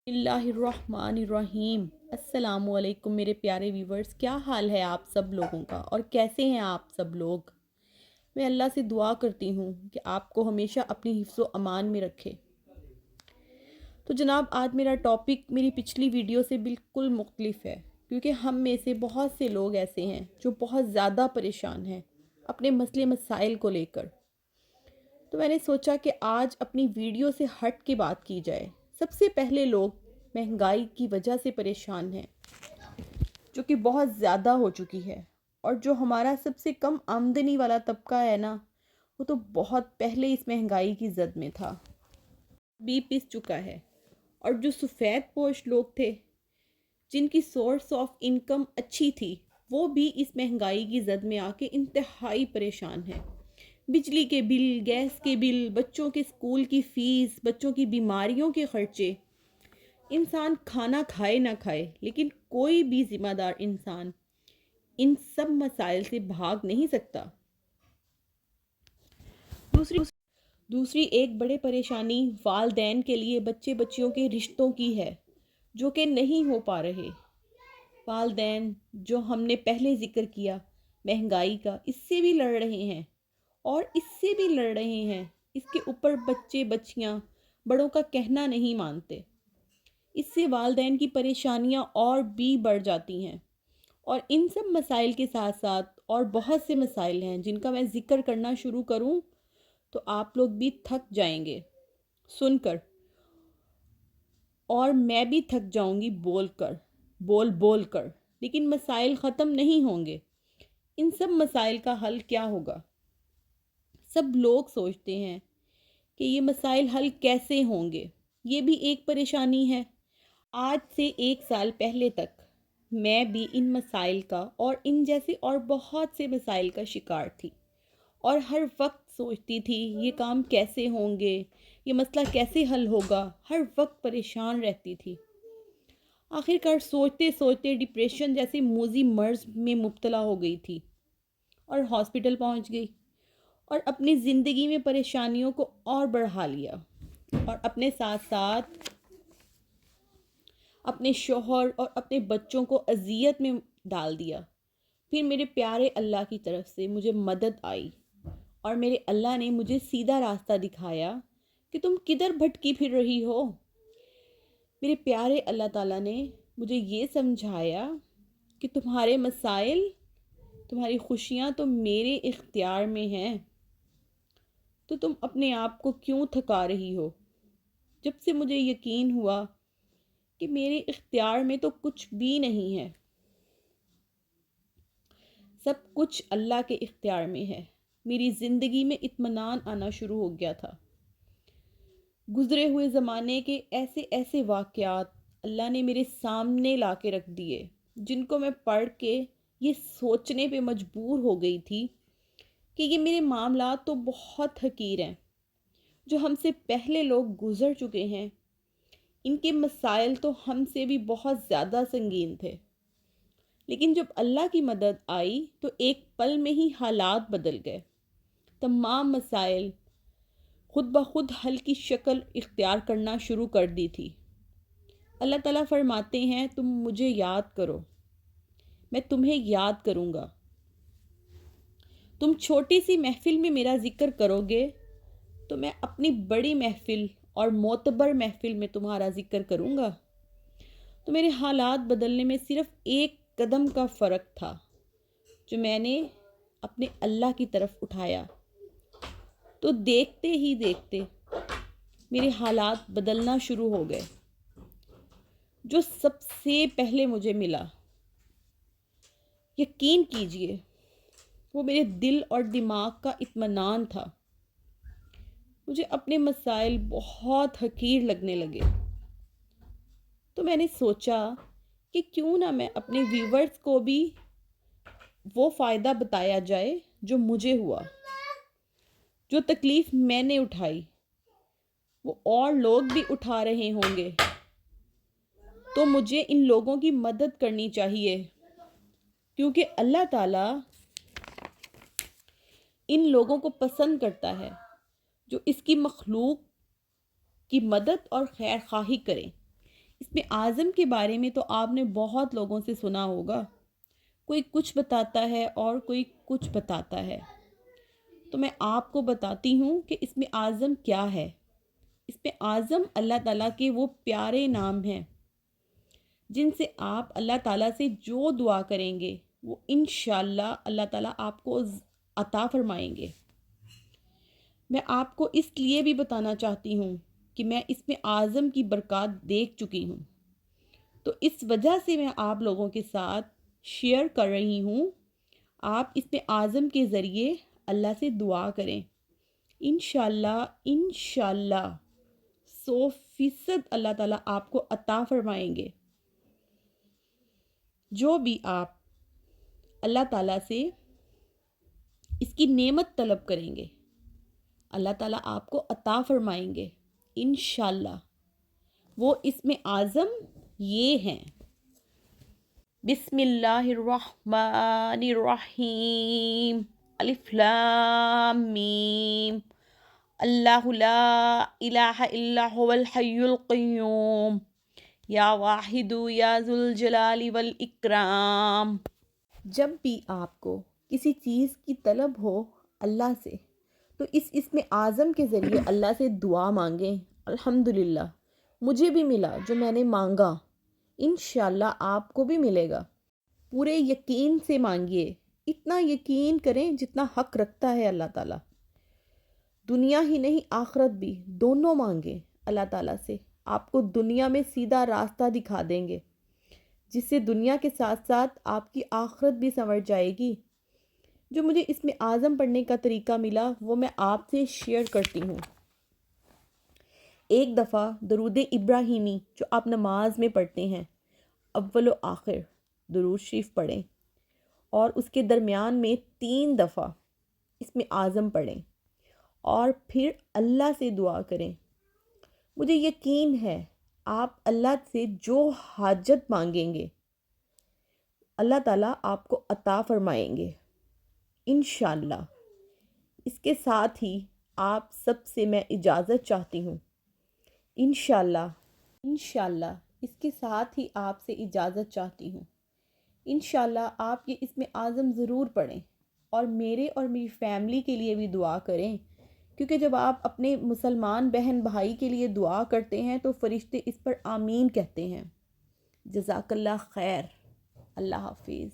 बिस्मिल्लाहिर्रहमानिर्रहीम। अस्सलामु अलैकुम मेरे प्यारे व्यूवर्स, क्या हाल है आप सब लोगों का और कैसे हैं आप सब लोग। मैं अल्लाह से दुआ करती हूँ कि आपको हमेशा अपनी हिफ्ज़ व अमान में रखे। तो जनाब, आज मेरा टॉपिक मेरी पिछली वीडियो से बिल्कुल मुख्तलिफ है, क्योंकि हम में से बहुत से लोग ऐसे हैं जो बहुत ज़्यादा परेशान हैं अपने मसले मसाइल को लेकर। तो मैंने सोचा कि आज अपनी वीडियो से हट के बात की जाए। सबसे पहले लोग महंगाई की वजह से परेशान हैं, जो कि बहुत ज़्यादा हो चुकी है, और जो हमारा सबसे कम आमदनी वाला तबका है ना, वो तो बहुत पहले इस महंगाई की जद में था, भी पिस चुका है। और जो सफ़ेद पोश लोग थे, जिनकी सोर्स ऑफ इनकम अच्छी थी, वो भी इस महंगाई की जद में आके इंतहाई परेशान हैं। बिजली के बिल, गैस के बिल, बच्चों के स्कूल की फ़ीस, बच्चों की बीमारियों के खर्चे। इंसान खाना खाए ना खाए, लेकिन कोई भी ज़िम्मेदार इंसान इन सब मसाइल से भाग नहीं सकता। दूसरी दूसरी एक बड़ी परेशानी वालदैन के लिए बच्चे बच्चियों के रिश्तों की है, जो कि नहीं हो पा रहे। वालदैन, जो हमने पहले ज़िक्र किया महंगाई का, इससे भी लड़ रहे हैं और इससे भी लड़ रहे हैं। इसके ऊपर बच्चे बच्चियां बड़ों का कहना नहीं मानते। इससे वालदैन की परेशानियां और भी बढ़ जाती हैं। और इन सब मसाइल के साथ साथ और बहुत से मसाइल हैं जिनका मैं ज़िक्र करना शुरू करूं तो आप लोग भी थक जाएंगे सुनकर, और मैं भी थक जाऊंगी बोल कर। लेकिन मसाइल ख़त्म नहीं होंगे। इन सब मसाइल का हल क्या होगा? सब लोग सोचते हैं कि ये मसाइल हल कैसे होंगे। ये भी एक परेशानी है। आज से एक साल पहले तक मैं भी इन मसाइल का और इन जैसे और बहुत से मसाइल का शिकार थी, और हर वक्त सोचती थी ये काम कैसे होंगे, ये मसला कैसे हल होगा। हर वक्त परेशान रहती थी। आखिरकार सोचते सोचते डिप्रेशन जैसे मूजी मर्ज में मुब्तला हो गई थी और हॉस्पिटल पहुंच गई, और अपनी ज़िंदगी में परेशानियों को और बढ़ा लिया, और अपने साथ साथ अपने शोहर और अपने बच्चों को अज़ियत में डाल दिया। फिर मेरे प्यारे अल्लाह की तरफ से मुझे मदद आई, और मेरे अल्लाह ने मुझे सीधा रास्ता दिखाया कि तुम किधर भटकी फिर रही हो। मेरे प्यारे अल्लाह ताला ने मुझे ये समझाया कि तुम्हारे मसाइल, तुम्हारी खुशियाँ तो मेरे इख्तियार में हैं, तो तुम अपने आप को क्यों थका रही हो। जब से मुझे यकीन हुआ कि मेरे इख्तियार में तो कुछ भी नहीं है, सब कुछ अल्लाह के इख्तियार में है, मेरी ज़िंदगी में इत्मीनान आना शुरू हो गया था। गुज़रे हुए ज़माने के ऐसे ऐसे वाक़यात अल्लाह ने मेरे सामने ला के रख दिए, जिनको मैं पढ़ के ये सोचने पे मजबूर हो गई थी कि ये मेरे मामलात तो बहुत हकीर हैं। जो हमसे पहले लोग गुज़र चुके हैं, इनके मसाइल तो हमसे भी बहुत ज़्यादा संगीन थे। लेकिन जब अल्लाह की मदद आई तो एक पल में ही हालात बदल गए। तमाम मसाइल खुद ब खुद हल की शक्ल इख्तियार करना शुरू कर दी थी। अल्लाह ताला फरमाते हैं, तुम मुझे याद करो, मैं तुम्हें याद करूँगा। तुम छोटी सी महफ़िल में मेरा ज़िक्र करोगे तो मैं अपनी बड़ी महफ़िल और मोतबर महफ़िल में तुम्हारा ज़िक्र करूँगा। तो मेरे हालात बदलने में सिर्फ़ एक कदम का फ़र्क था, जो मैंने अपने अल्लाह की तरफ उठाया। तो देखते ही देखते मेरे हालात बदलना शुरू हो गए। जो सबसे पहले मुझे मिला, यकीन कीजिए, वो मेरे दिल और दिमाग का इत्मीनान था। मुझे अपने मसाइल बहुत हकीर लगने लगे। तो मैंने सोचा कि क्यों ना मैं अपने व्यूवर्स को भी वो फ़ायदा बताया जाए जो मुझे हुआ। जो तकलीफ़ मैंने उठाई वो और लोग भी उठा रहे होंगे, तो मुझे इन लोगों की मदद करनी चाहिए, क्योंकि अल्लाह ताला इन लोगों को पसंद करता है जो इसकी मखलूक की मदद और खैर खाही करें। اسم اعظم کے بارے میں تو آپ نے بہت لوگوں سے سنا ہوگا، کوئی کچھ بتاتا ہے اور کوئی کچھ بتاتا ہے، تو میں آپ کو بتاتی ہوں کہ اسم اعظم کیا ہے۔ اسم اعظم اللہ تعالیٰ کے وہ پیارے نام ہیں جن سے آپ اللہ تعالیٰ سے جو دعا کریں گے وہ انشاءاللہ اللہ تعالیٰ آپ کو عطا فرمائیں گے۔ میں آپ کو اس لیے بھی بتانا چاہتی ہوں کہ میں اسم اعظم کی برکات دیکھ چکی ہوں، تو اس وجہ سے میں آپ لوگوں کے ساتھ شیئر کر رہی ہوں۔ آپ اسم اعظم کے ذریعے اللہ سے دعا کریں، انشاءاللہ انشاءاللہ 100% اللہ تعالیٰ آپ کو عطا فرمائیں گے۔ جو بھی آپ اللہ تعالیٰ سے اس کی نعمت طلب کریں گے اللہ تعالیٰ آپ کو عطا فرمائیں گے انشاءاللہ۔ وہ اسم اعظم یہ ہیں: بسم اللہ الرحمن الرحیم، الف لام میم، اللہ لا الہ الا هو الحی القیوم، یا واحد یا ذو الجلال والاکرام۔ جب بھی آپ کو کسی چیز کی طلب ہو اللہ سے تو اس اسم اعظم کے ذریعے اللہ سے دعا مانگیں۔ الحمدللہ مجھے بھی ملا جو میں نے مانگا، انشاءاللہ آپ کو بھی ملے گا۔ پورے یقین سے مانگیے، اتنا یقین کریں جتنا حق رکھتا ہے اللہ تعالیٰ۔ دنیا ہی نہیں آخرت بھی، دونوں مانگیں اللہ تعالیٰ سے، آپ کو دنیا میں سیدھا راستہ دکھا دیں گے، جس سے دنیا کے ساتھ ساتھ آپ کی آخرت بھی سنور جائے گی۔ جو مجھے اسم اعظم پڑھنے کا طریقہ ملا وہ میں آپ سے شیئر کرتی ہوں۔ ایک دفعہ درود ابراہیمی جو آپ نماز میں پڑھتے ہیں، اول و آخر درود شریف پڑھیں، اور اس کے درمیان میں 3 دفعہ اسم اعظم پڑھیں اور پھر اللہ سے دعا کریں۔ مجھے یقین ہے آپ اللہ سے جو حاجت مانگیں گے اللہ تعالیٰ آپ کو عطا فرمائیں گے انشاءاللہ۔ اس کے ساتھ ہی آپ سب سے میں اجازت چاہتی ہوں، انشاءاللہ اس کے ساتھ ہی آپ سے اجازت چاہتی ہوں۔ انشاءاللہ آپ یہ اسم اعظم ضرور پڑھیں اور میرے اور میری فیملی کے لیے بھی دعا کریں، کیونکہ جب آپ اپنے مسلمان بہن بھائی کے لیے دعا کرتے ہیں تو فرشتے اس پر آمین کہتے ہیں۔ جزاک اللہ خیر، اللہ حافظ۔